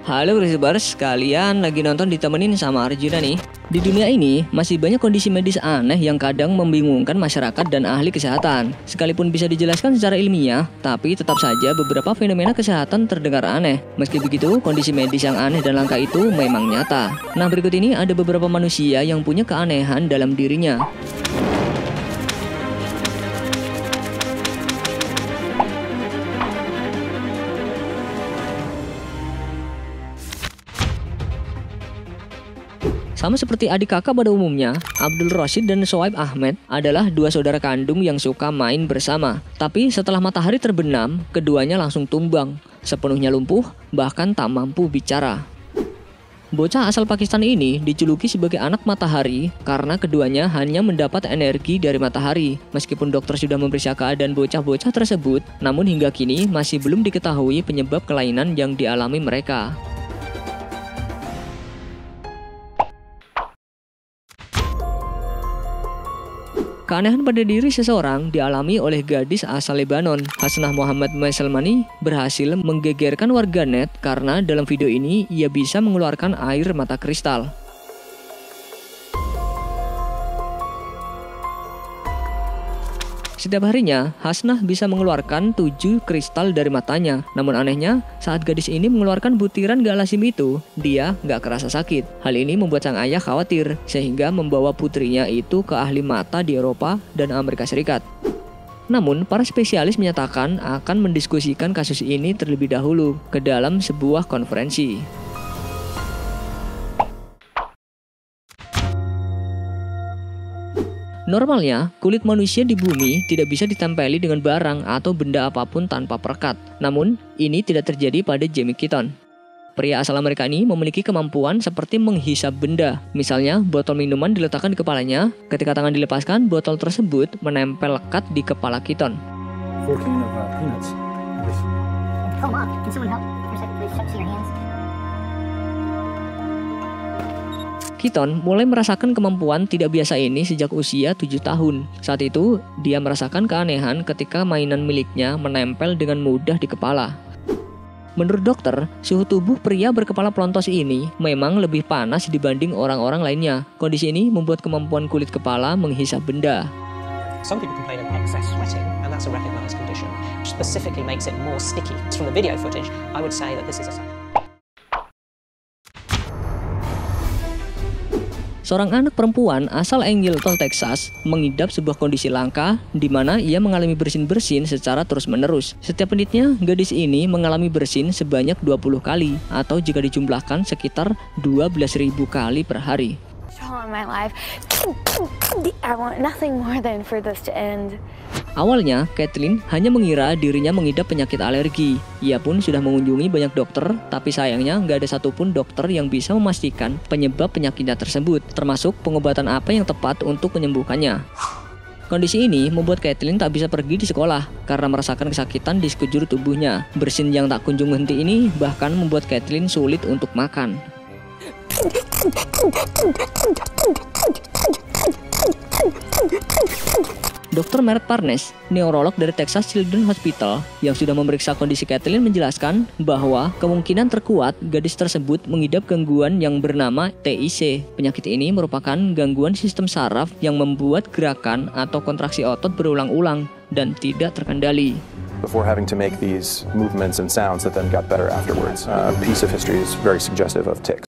Halo Risbers, kalian lagi nonton ditemenin sama Arjuna nih. Di dunia ini masih banyak kondisi medis aneh yang kadang membingungkan masyarakat dan ahli kesehatan. Sekalipun bisa dijelaskan secara ilmiah, tapi tetap saja beberapa fenomena kesehatan terdengar aneh. Meski begitu, kondisi medis yang aneh dan langka itu memang nyata. Nah, berikut ini ada beberapa manusia yang punya keanehan dalam dirinya. Sama seperti adik kakak pada umumnya, Abdul Rashid dan Shoaib Ahmed adalah dua saudara kandung yang suka main bersama. Tapi setelah matahari terbenam, keduanya langsung tumbang, sepenuhnya lumpuh, bahkan tak mampu bicara. Bocah asal Pakistan ini dijuluki sebagai anak matahari karena keduanya hanya mendapat energi dari matahari. Meskipun dokter sudah memeriksa keadaan bocah-bocah tersebut, namun hingga kini masih belum diketahui penyebab kelainan yang dialami mereka. Keanehan pada diri seseorang dialami oleh gadis asal Lebanon. Hasnah Muhammad Maisalmani berhasil menggegerkan warganet karena dalam video ini ia bisa mengeluarkan air mata kristal. Setiap harinya, Hasnah bisa mengeluarkan 7 kristal dari matanya. Namun anehnya, saat gadis ini mengeluarkan butiran gak lazim itu, dia gak kerasa sakit. Hal ini membuat sang ayah khawatir, sehingga membawa putrinya itu ke ahli mata di Eropa dan Amerika Serikat. Namun, para spesialis menyatakan akan mendiskusikan kasus ini terlebih dahulu ke dalam sebuah konferensi. Normalnya, kulit manusia di bumi tidak bisa ditempeli dengan barang atau benda apapun tanpa perekat. Namun, ini tidak terjadi pada Jamie Keaton. Pria asal Amerika ini memiliki kemampuan seperti menghisap benda. Misalnya, botol minuman diletakkan di kepalanya, ketika tangan dilepaskan, botol tersebut menempel lekat di kepala Keaton. Keaton mulai merasakan kemampuan tidak biasa ini sejak usia 7 tahun. Saat itu, dia merasakan keanehan ketika mainan miliknya menempel dengan mudah di kepala. Menurut dokter, suhu tubuh pria berkepala pelontos ini memang lebih panas dibanding orang-orang lainnya. Kondisi ini membuat kemampuan kulit kepala menghisap benda. Some people complain of excess sweating, and that's a recognized condition, which specifically makes it more sticky. From the video footage, I would say that this is a Seorang anak perempuan asal Angleton, Texas, mengidap sebuah kondisi langka di mana ia mengalami bersin-bersin secara terus-menerus. Setiap menitnya, gadis ini mengalami bersin sebanyak 20 kali atau jika dijumlahkan sekitar 12.000 kali per hari. Awalnya, Kathleen hanya mengira dirinya mengidap penyakit alergi. Ia pun sudah mengunjungi banyak dokter, tapi sayangnya nggak ada satupun dokter yang bisa memastikan penyebab penyakitnya tersebut, termasuk pengobatan apa yang tepat untuk menyembuhkannya. Kondisi ini membuat Kathleen tak bisa pergi di sekolah karena merasakan kesakitan di sekujur tubuhnya. Bersin yang tak kunjung henti ini bahkan membuat Kathleen sulit untuk makan. Dr. Merritt Parnes, neurolog dari Texas Children's Hospital yang sudah memeriksa kondisi Kathleen menjelaskan bahwa kemungkinan terkuat gadis tersebut mengidap gangguan yang bernama TIC. Penyakit ini merupakan gangguan sistem saraf yang membuat gerakan atau kontraksi otot berulang-ulang dan tidak terkendali. Before having to make these movements and sounds that then got better afterwards. A piece of history is very suggestive of tics.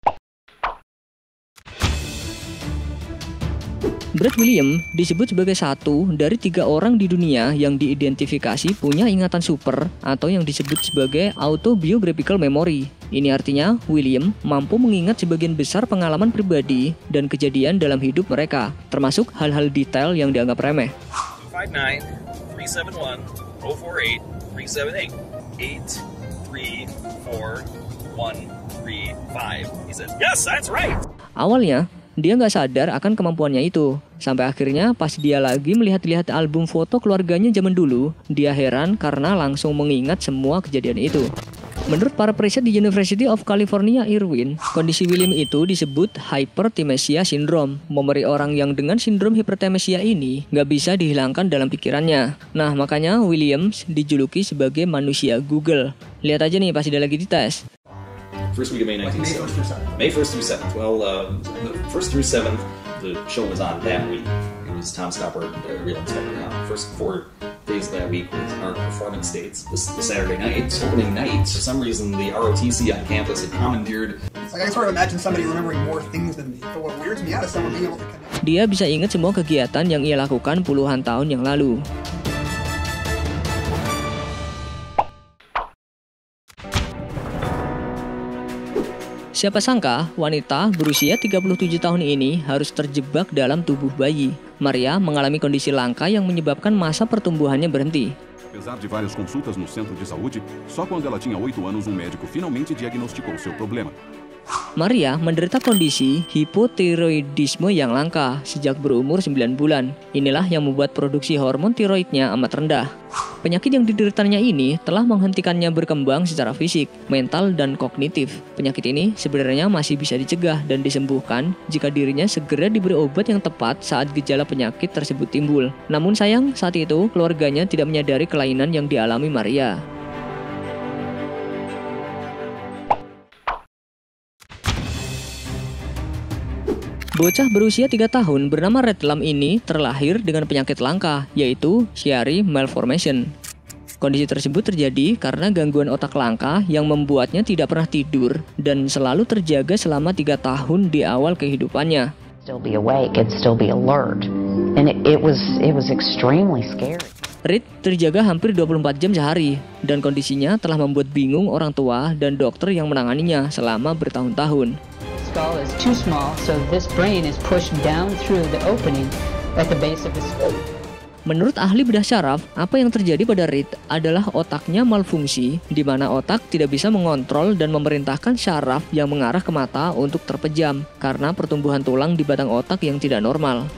Brad Williams disebut sebagai satu dari 3 orang di dunia yang diidentifikasi punya ingatan super atau yang disebut sebagai autobiographical memory. Ini artinya Williams mampu mengingat sebagian besar pengalaman pribadi dan kejadian dalam hidup mereka, termasuk hal-hal detail yang dianggap remeh. 59 371 048 378 834 135. He said, "Yes, that's right." Awalnya dia nggak sadar akan kemampuannya itu. Sampai akhirnya pas dia lagi melihat-lihat album foto keluarganya zaman dulu, dia heran karena langsung mengingat semua kejadian itu. Menurut para periset di University of California, Irvine, kondisi William itu disebut hyperthymesia syndrome. Memori orang yang dengan sindrom hyperthymesia ini nggak bisa dihilangkan dalam pikirannya. Nah, makanya Williams dijuluki sebagai manusia Google. Lihat aja nih pas dia lagi dites. First week of May 1970. May 1st through 7th. Well, the 1st through 7th, the show was on that week. It was Tom Stoppard, Real Inspector. First 4 days of that week was our performance dates. The Saturday night, opening night, for some reason the ROTC on campus had commandeered. Like I can sort of imagine somebody remembering more things than me. But what weirds me out is someone being able to connect. Dia bisa ingat semua kegiatan yang ia lakukan puluhan tahun yang lalu. Siapa sangka wanita berusia 37 tahun ini harus terjebak dalam tubuh bayi. Maria mengalami kondisi langka yang menyebabkan masa pertumbuhannya berhenti. Apesar de várias consultas no centro de saúde, só quando ela tinha 8 anos médico finalmente diagnosticou seu problema. Maria menderita kondisi hipotiroidisme yang langka sejak berumur 9 bulan. Inilah yang membuat produksi hormon tiroidnya amat rendah. Penyakit yang dideritanya ini telah menghentikannya berkembang secara fisik, mental, dan kognitif. Penyakit ini sebenarnya masih bisa dicegah dan disembuhkan jika dirinya segera diberi obat yang tepat saat gejala penyakit tersebut timbul. Namun sayang, saat itu keluarganya tidak menyadari kelainan yang dialami Maria. Bocah berusia 3 tahun bernama Redlam ini terlahir dengan penyakit langka, yaitu Chiari malformation. Kondisi tersebut terjadi karena gangguan otak langka yang membuatnya tidak pernah tidur dan selalu terjaga selama 3 tahun di awal kehidupannya. Still be awake and still be alert, and it was extremely scary. Reed terjaga hampir 24 jam sehari dan kondisinya telah membuat bingung orang tua dan dokter yang menanganinya selama bertahun-tahun. Skull is too small, so this brain is pushed down through the opening at the base of the skull. Menurut ahli bedah syaraf, apa yang terjadi pada Reed adalah otaknya malfungsi, di mana otak tidak bisa mengontrol dan memerintahkan syaraf yang mengarah ke mata untuk terpejam karena pertumbuhan tulang di batang otak yang tidak normal.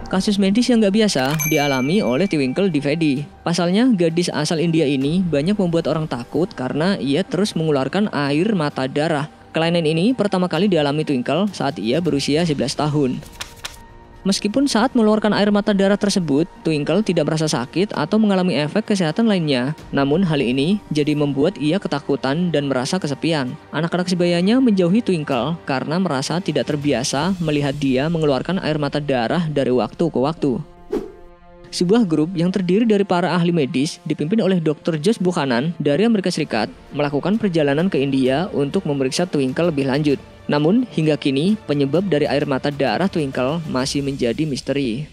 Kasus medis yang gak biasa dialami oleh Twinkle Divedi. Pasalnya, gadis asal India ini banyak membuat orang takut karena ia terus mengeluarkan air mata darah. Kelainan ini pertama kali dialami Twinkle saat ia berusia 11 tahun. Meskipun saat mengeluarkan air mata darah tersebut, Twinkle tidak merasa sakit atau mengalami efek kesehatan lainnya. Namun hal ini jadi membuat ia ketakutan dan merasa kesepian. Anak-anak sebayanya menjauhi Twinkle karena merasa tidak terbiasa melihat dia mengeluarkan air mata darah dari waktu ke waktu. Sebuah grup yang terdiri dari para ahli medis dipimpin oleh Dr. Josh Buchanan dari Amerika Serikat melakukan perjalanan ke India untuk memeriksa Twinkle lebih lanjut. Namun, hingga kini penyebab dari air mata darah Twinkle masih menjadi misteri.